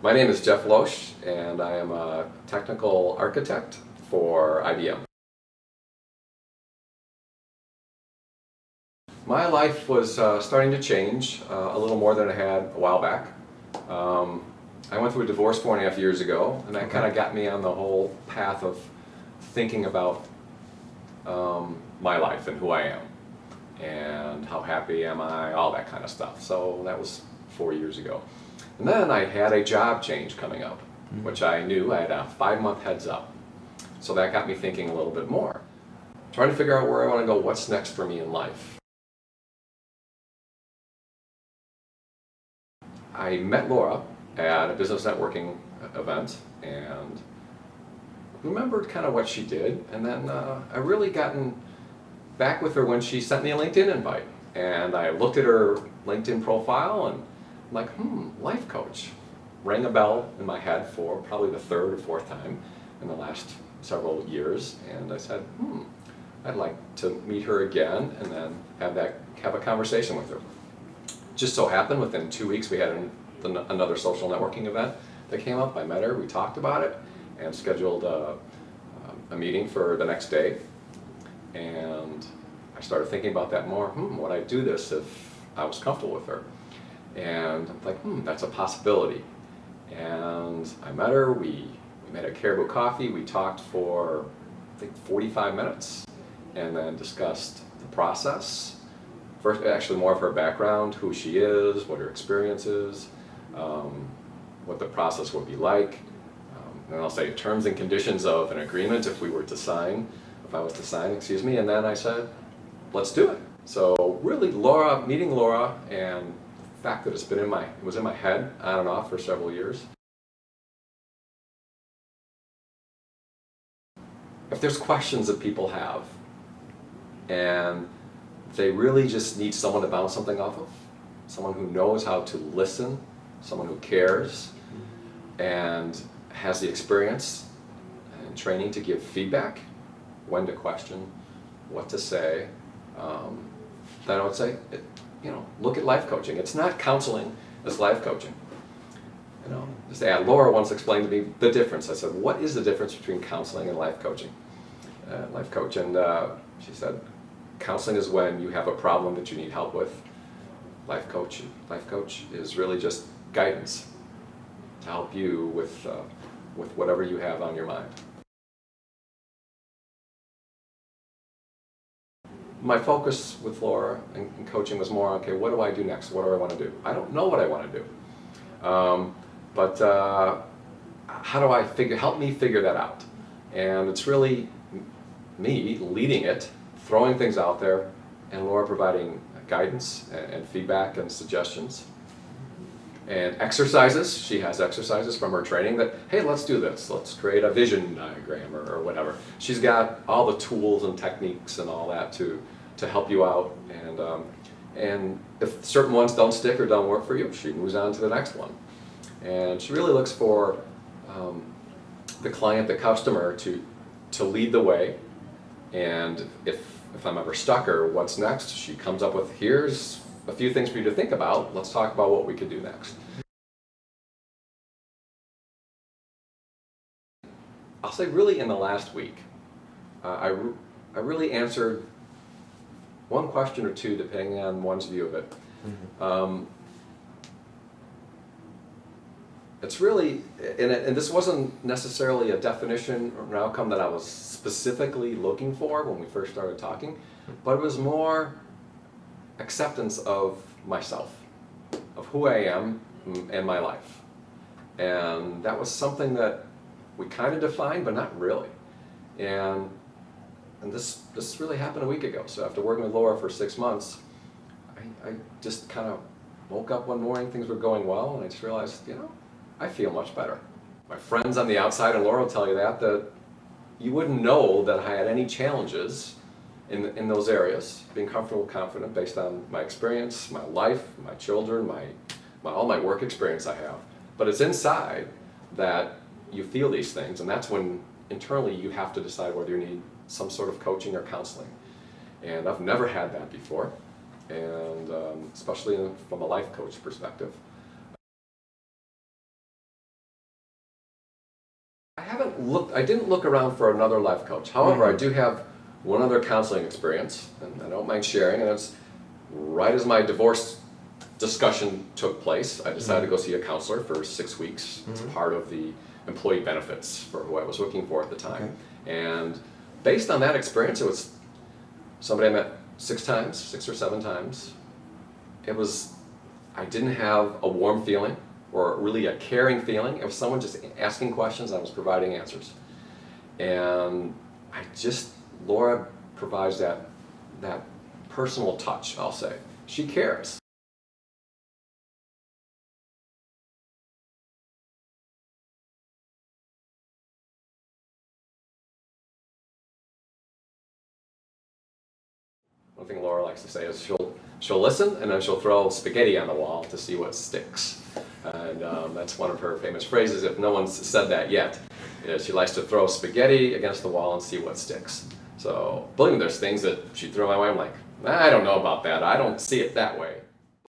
My name is Jeff Loesch, and I am a technical architect for IBM. My life was starting to change a little more than it had a while back. I went through a divorce 4.5 years ago, and that kind of got me on the whole path of thinking about my life and who I am, and how happy am I, all that kind of stuff. So that was 4 years ago. And then I had a job change coming up, which I knew I had a 5-month heads up. So that got me thinking a little bit more, trying to figure out where I want to go, what's next for me in life. I met Laura at a business networking event and remembered kind of what she did, and then I really gotten back with her when she sent me a LinkedIn invite, and I looked at her LinkedIn profile and I'm like, life coach. Rang a bell in my head for probably the 3rd or 4th time in the last several years, and I said, I'd like to meet her again and then have a conversation with her. Just so happened within 2 weeks we had another social networking event that came up. I met her, we talked about it, and scheduled a meeting for the next day. And I started thinking about that more. Would I do this if I was comfortable with her? And I'm like, that's a possibility. And I met her, we met at Caribou Coffee, we talked for, I think, 45 minutes, and then discussed the process. First, actually more of her background, who she is, what her experience is, what the process would be like, and I'll say terms and conditions of an agreement if we were to sign, if I was to sign, excuse me, and then I said, let's do it. So really meeting Laura, and the fact that it was in my head on and off for several years. If there's questions that people have, and they really just need someone to bounce something off of, someone who knows how to listen, someone who cares, and has the experience and training to give feedback, when to question, what to say, then I would say, look at life coaching. It's not counseling, it's life coaching. Just Laura once explained to me the difference. I said, what is the difference between counseling and life coaching? Life coach, and she said, counseling is when you have a problem that you need help with. Life coach is really just guidance to help you with whatever you have on your mind. My focus with Laura and coaching was more, okay, what do I do next? What do I want to do? I don't know what I want to do, but how do I help me figure that out? And it's really me leading it, throwing things out there, and Laura providing guidance and feedback and suggestions. And exercises, she has exercises from her training that, hey, let's do this, let's create a vision diagram or whatever. She's got all the tools and techniques and all that to help you out, and if certain ones don't stick or don't work for you, she moves on to the next one. And she really looks for the client, the customer, to lead the way, and if I'm ever stuck or what's next, she comes up with, here's a few things for you to think about, let's talk about what we could do next. I'll say really in the last week, I really answered one question or two depending on one's view of it. It's really, and this wasn't necessarily a definition or an outcome that I was specifically looking for when we first started talking, but it was more acceptance of myself, of who I am and my life. And that was something that we kind of defined, but not really. And this really happened a week ago. So after working with Laura for 6 months, I just kind of woke up one morning, things were going well, and I just realized, I feel much better. My friends on the outside, and Laura will tell you that you wouldn't know that I had any challenges in those areas, being comfortable, confident, based on my experience, my life, my children, all my work experience I have. But it's inside that you feel these things, and that's when internally you have to decide whether you need some sort of coaching or counseling. And I've never had that before, and especially from a life coach perspective. I didn't look around for another life coach. However, I do have one other counseling experience, and I don't mind sharing, and it's right as my divorce discussion took place, I decided to go see a counselor for 6 weeks. It's part of the employee benefits for who I was looking for at the time. And based on that experience, it was somebody I met 6 or 7 times. I didn't have a warm feeling or really a caring feeling. It was someone just asking questions, I was providing answers. And Laura provides that personal touch, I'll say. She cares. One thing Laura likes to say is she'll listen, and then she'll throw spaghetti on the wall to see what sticks. And that's one of her famous phrases. If no one's said that yet, she likes to throw spaghetti against the wall and see what sticks. So believe me, there's things that she'd throw my way. I'm like, I don't know about that. I don't see it that way.